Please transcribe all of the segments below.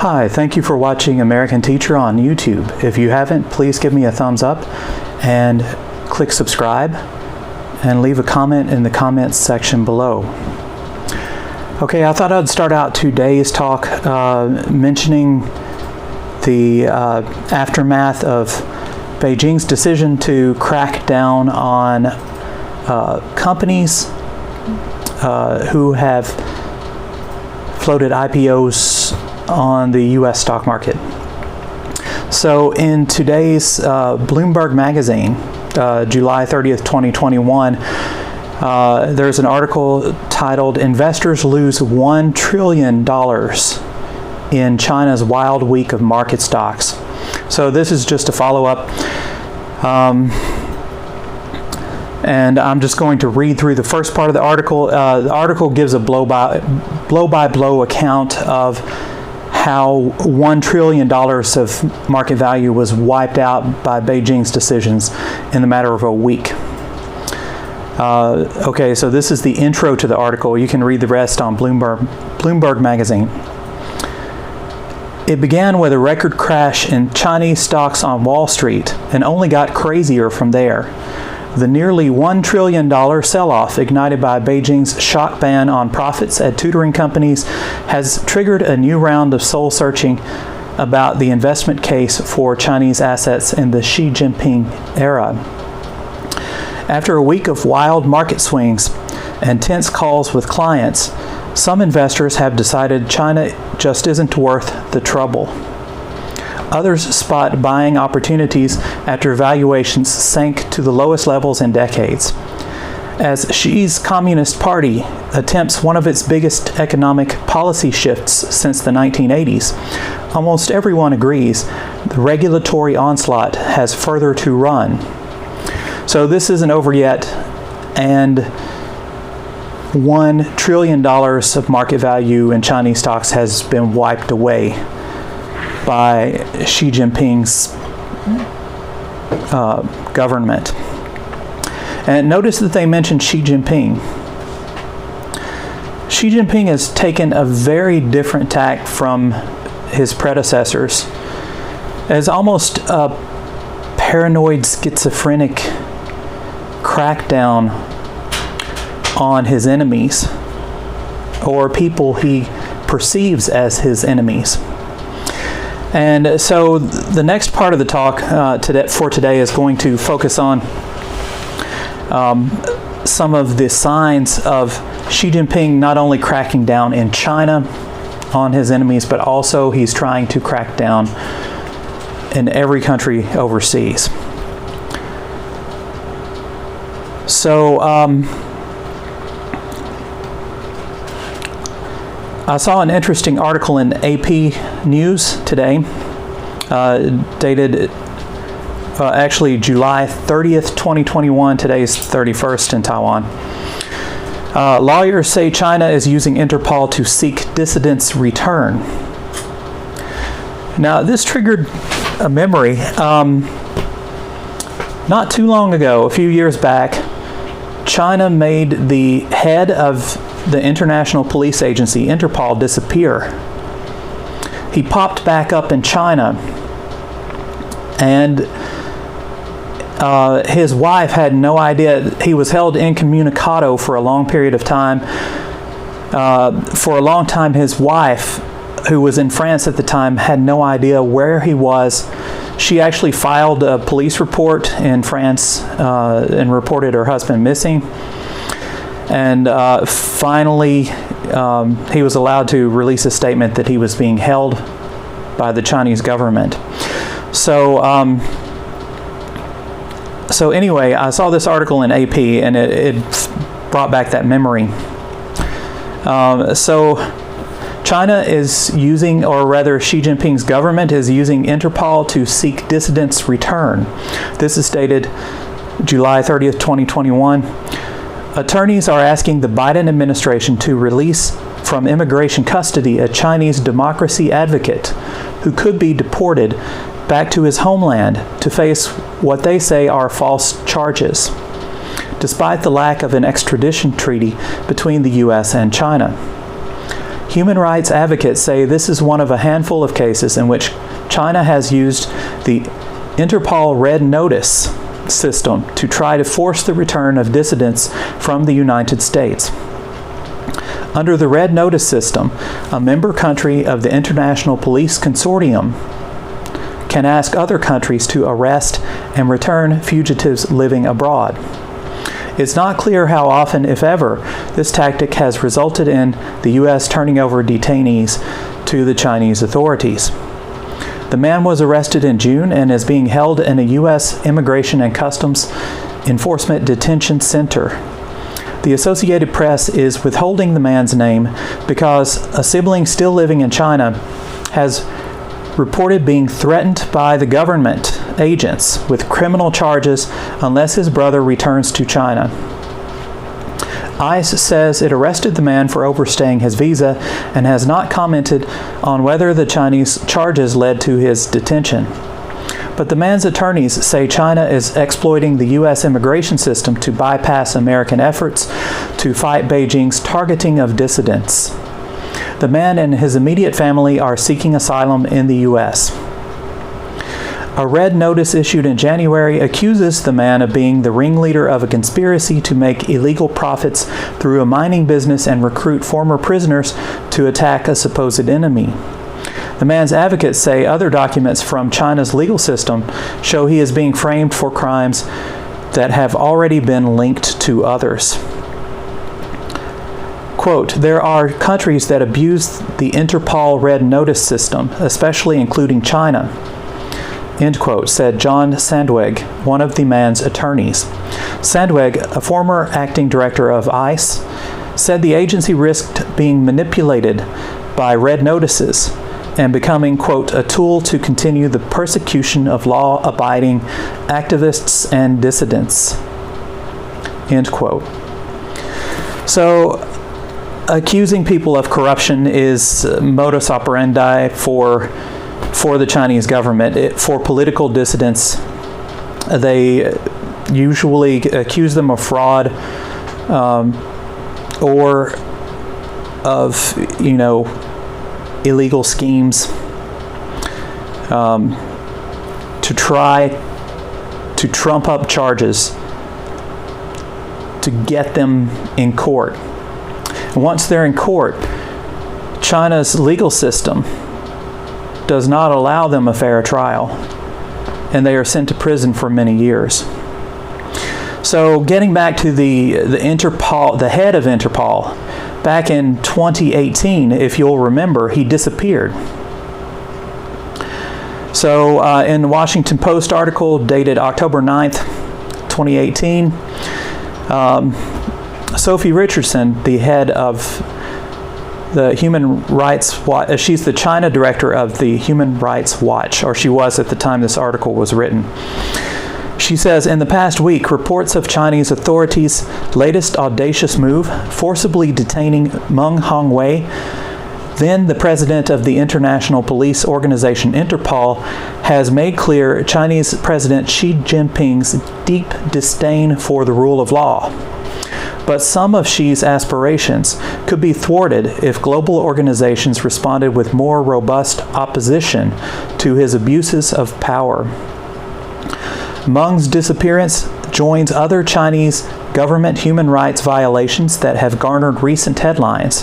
Hi, thank you for watching American Teacher on YouTube. If you haven't, please give me a thumbs up and click subscribe and leave a comment in the comments section below. Okay, I thought I'd start out today's talk mentioning the aftermath of Beijing's decision to crack down on companies who have floated IPOs on the U.S. stock market. So in today's Bloomberg magazine, July 30th, 2021, there's an article titled "Investors Lose $1 Trillion in China's Wild Week of Market Stocks." So this is just a follow-up. And I'm just going to read through the first part of the article. The article gives a blow-by-blow account of how $1 trillion of market value was wiped out by Beijing's decisions in the matter of a week. Okay, so this is the intro to the article. You can read the rest on Bloomberg magazine. It began with a record crash in Chinese stocks on Wall Street and only got crazier from there. The nearly $1 trillion sell-off ignited by Beijing's shock ban on profits at tutoring companies has triggered a new round of soul-searching about the investment case for Chinese assets in the Xi Jinping era. After a week of wild market swings and tense calls with clients, some investors have decided China just isn't worth the trouble. Others spot buying opportunities after valuations sank to the lowest levels in decades. As Xi's Communist Party attempts one of its biggest economic policy shifts since the 1980s, almost everyone agrees the regulatory onslaught has further to run. So this isn't over yet, and $1 trillion of market value in Chinese stocks has been wiped away by Xi Jinping's government. And notice that they mentioned Xi Jinping. Xi Jinping has taken a very different tack from his predecessors, as almost a paranoid schizophrenic crackdown on his enemies, or people he perceives as his enemies. And so the next part of the talk for today is going to focus on some of the signs of Xi Jinping not only cracking down in China on his enemies, but also he's trying to crack down in every country overseas. So I saw an interesting article in AP News today, dated actually July 30th, 2021. Today's 31st in Taiwan. Lawyers say China is using Interpol to seek dissidents' return. Now, this triggered a memory. Not too long ago, a few years back, China made the head of the International Police Agency, Interpol, disappear. He popped back up in China, and his wife had no idea. He was held incommunicado for a long period of time. For a long time, his wife, who was in France at the time, had no idea where he was. She actually filed a police report in France and reported her husband missing. And finally, he was allowed to release a statement that he was being held by the Chinese government. So, so anyway, I saw this article in AP, and it brought back that memory. So China is using, or rather Xi Jinping's government is using Interpol to seek dissidents' return. This is dated July 30th, 2021. Attorneys are asking the Biden administration to release from immigration custody a Chinese democracy advocate who could be deported back to his homeland to face what they say are false charges, despite the lack of an extradition treaty between the U.S. and China. Human rights advocates say this is one of a handful of cases in which China has used the Interpol Red Notice system to try to force the return of dissidents from the United States. Under the Red Notice system, a member country of the International Police Consortium can ask other countries to arrest and return fugitives living abroad. It's not clear how often, if ever, this tactic has resulted in the U.S. turning over detainees to the Chinese authorities. The man was arrested in June and is being held in a U.S. Immigration and Customs Enforcement Detention Center. The Associated Press is withholding the man's name because a sibling still living in China has reported being threatened by the government agents with criminal charges unless his brother returns to China. ICE says it arrested the man for overstaying his visa and has not commented on whether the Chinese charges led to his detention. But the man's attorneys say China is exploiting the U.S. immigration system to bypass American efforts to fight Beijing's targeting of dissidents. The man and his immediate family are seeking asylum in the U.S. A red notice issued in January accuses the man of being the ringleader of a conspiracy to make illegal profits through a mining business and recruit former prisoners to attack a supposed enemy. The man's advocates say other documents from China's legal system show he is being framed for crimes that have already been linked to others. Quote, there are countries that abuse the Interpol Red Notice system, especially including China, end quote, said John Sandweg, one of the man's attorneys. Sandweg, a former acting director of ICE, said the agency risked being manipulated by red notices and becoming, quote, a tool to continue the persecution of law-abiding activists and dissidents, end quote. So, accusing people of corruption is modus operandi for the Chinese government. For political dissidents, they usually accuse them of fraud or of, illegal schemes to try to trump up charges to get them in court. And once they're in court, China's legal system does not allow them a fair trial, and they are sent to prison for many years. So getting back to the Interpol, the head of Interpol, back in 2018, if you'll remember, he disappeared. So in the Washington Post article dated October 9th, 2018, Sophie Richardson, the head of the Human Rights Watch, she's the China director of the Human Rights Watch, or she was at the time this article was written. She says, in the past week, reports of Chinese authorities' latest audacious move, forcibly detaining Meng Hongwei, then the president of the international police organization Interpol, has made clear Chinese President Xi Jinping's deep disdain for the rule of law. But some of Xi's aspirations could be thwarted if global organizations responded with more robust opposition to his abuses of power. Meng's disappearance joins other Chinese government human rights violations that have garnered recent headlines,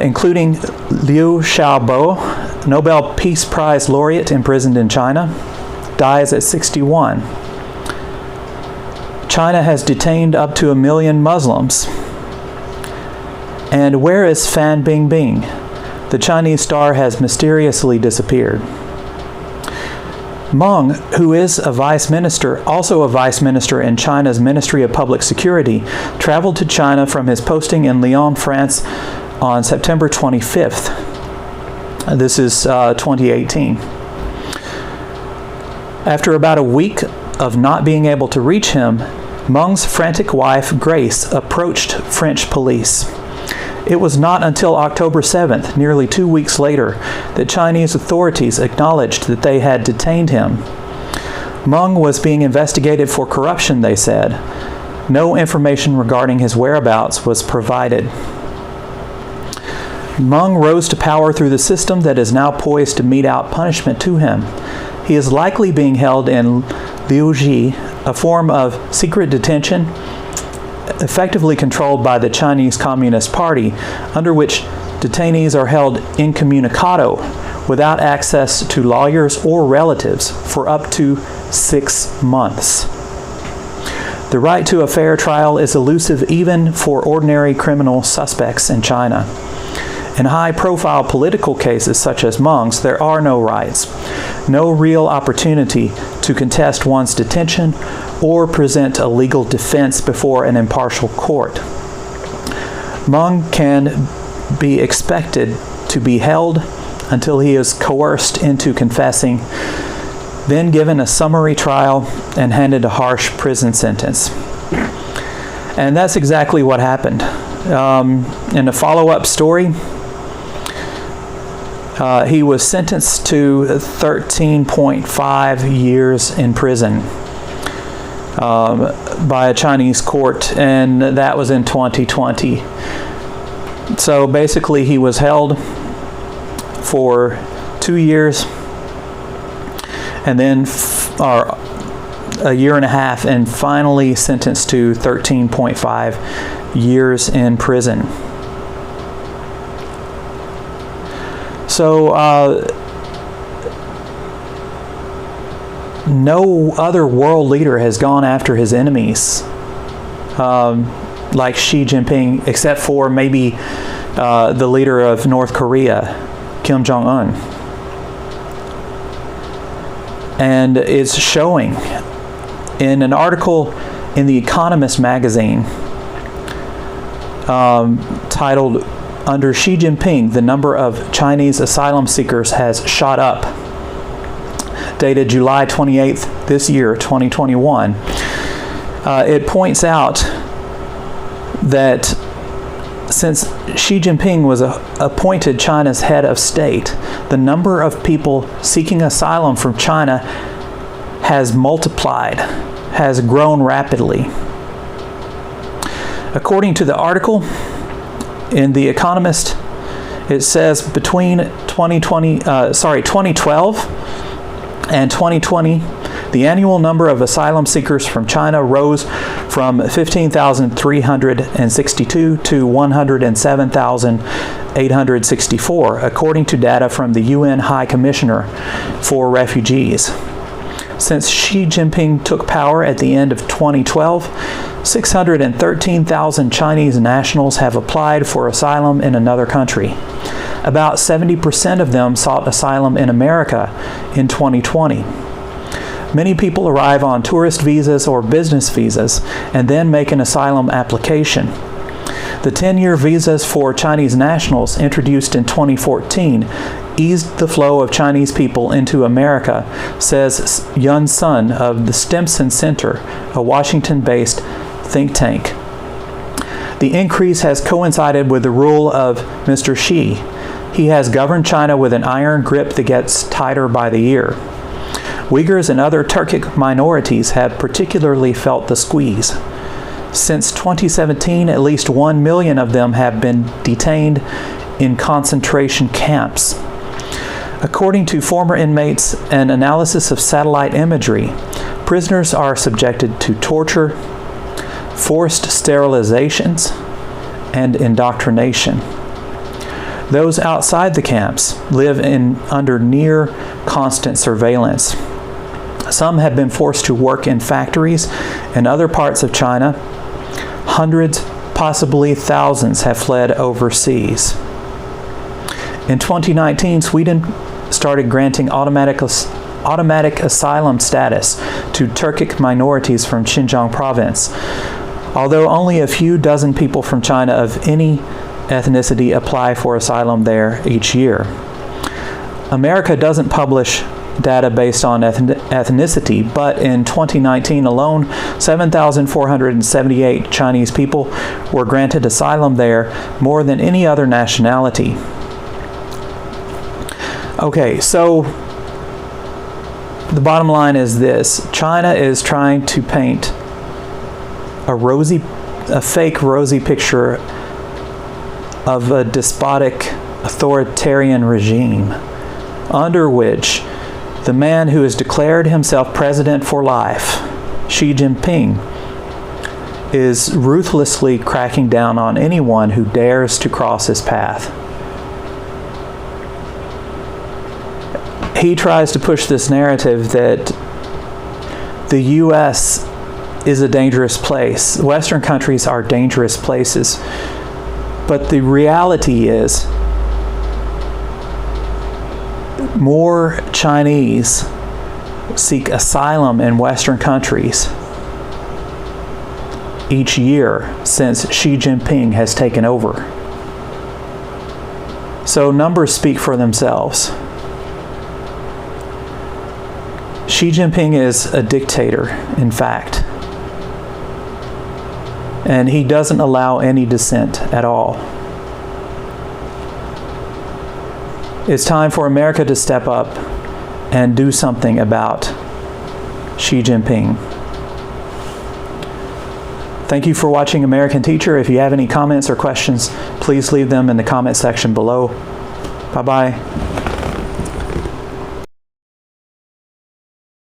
including Liu Xiaobo, Nobel Peace Prize laureate imprisoned in China, dies at 61. China has detained up to 1 million Muslims. And where is Fan Bingbing? The Chinese star has mysteriously disappeared. Meng, who is a vice minister, also a vice minister in China's Ministry of Public Security, traveled to China from his posting in Lyon, France on September 25th. This is 2018. After about a week of not being able to reach him, Meng's frantic wife, Grace, approached French police. It was not until October 7th, nearly 2 weeks later, that Chinese authorities acknowledged that they had detained him. Meng was being investigated for corruption, they said. No information regarding his whereabouts was provided. Meng rose to power through the system that is now poised to mete out punishment to him. He is likely being held in Liuji, a form of secret detention effectively controlled by the Chinese Communist Party, under which detainees are held incommunicado, without access to lawyers or relatives, for up to 6 months. The right to a fair trial is elusive even for ordinary criminal suspects in China. In high-profile political cases such as Meng's, there are no rights, no real opportunity to contest one's detention or present a legal defense before an impartial court. Meng can be expected to be held until he is coerced into confessing, then given a summary trial and handed a harsh prison sentence. And that's exactly what happened. In a follow-up story, he was sentenced to 13.5 years in prison by a Chinese court, and that was in 2020. So basically he was held for 2 years and then a year and a half, and finally sentenced to 13.5 years in prison. So no other world leader has gone after his enemies like Xi Jinping, except for maybe the leader of North Korea, Kim Jong-un. And it's showing in an article in The Economist magazine titled, "Under Xi Jinping, the number of Chinese asylum seekers has shot up," dated July 28th this year, 2021. It points out that since Xi Jinping was appointed China's head of state, the number of people seeking asylum from China has multiplied, has grown rapidly. According to the article in The Economist, it says between 2012 and 2020, the annual number of asylum seekers from China rose from 15,362 to 107,864, according to data from the UN High Commissioner for Refugees. Since Xi Jinping took power at the end of 2012, 613,000 Chinese nationals have applied for asylum in another country. About 70% of them sought asylum in America in 2020. Many people arrive on tourist visas or business visas and then make an asylum application. The 10-year visas for Chinese nationals introduced in 2014 eased the flow of Chinese people into America, says Yun Sun of the Stimson Center, a Washington-based think tank. The increase has coincided with the rule of Mr. Xi. He has governed China with an iron grip that gets tighter by the year. Uyghurs and other Turkic minorities have particularly felt the squeeze. Since 2017, at least 1 million of them have been detained in concentration camps. According to former inmates and analysis of satellite imagery, prisoners are subjected to torture, forced sterilizations, and indoctrination. Those outside the camps live under near constant surveillance. Some have been forced to work in factories in other parts of China. Hundreds, possibly thousands, have fled overseas. In 2019, Sweden started granting automatic asylum status to Turkic minorities from Xinjiang province, although only a few dozen people from China of any ethnicity apply for asylum there each year. America doesn't publish data based on ethnicity, but in 2019 alone, 7,478 Chinese people were granted asylum there, more than any other nationality. Okay, so the bottom line is this: China is trying to paint a fake rosy picture of a despotic authoritarian regime under which the man who has declared himself president for life, Xi Jinping, is ruthlessly cracking down on anyone who dares to cross his path. He tries to push this narrative that the U.S. is a dangerous place. Western countries are dangerous places. But the reality is, more Chinese seek asylum in Western countries each year since Xi Jinping has taken over. So numbers speak for themselves. Xi Jinping is a dictator, in fact. And he doesn't allow any dissent at all. It's time for America to step up and do something about Xi Jinping. Thank you for watching American Teacher. If you have any comments or questions, please leave them in the comment section below. Bye-bye.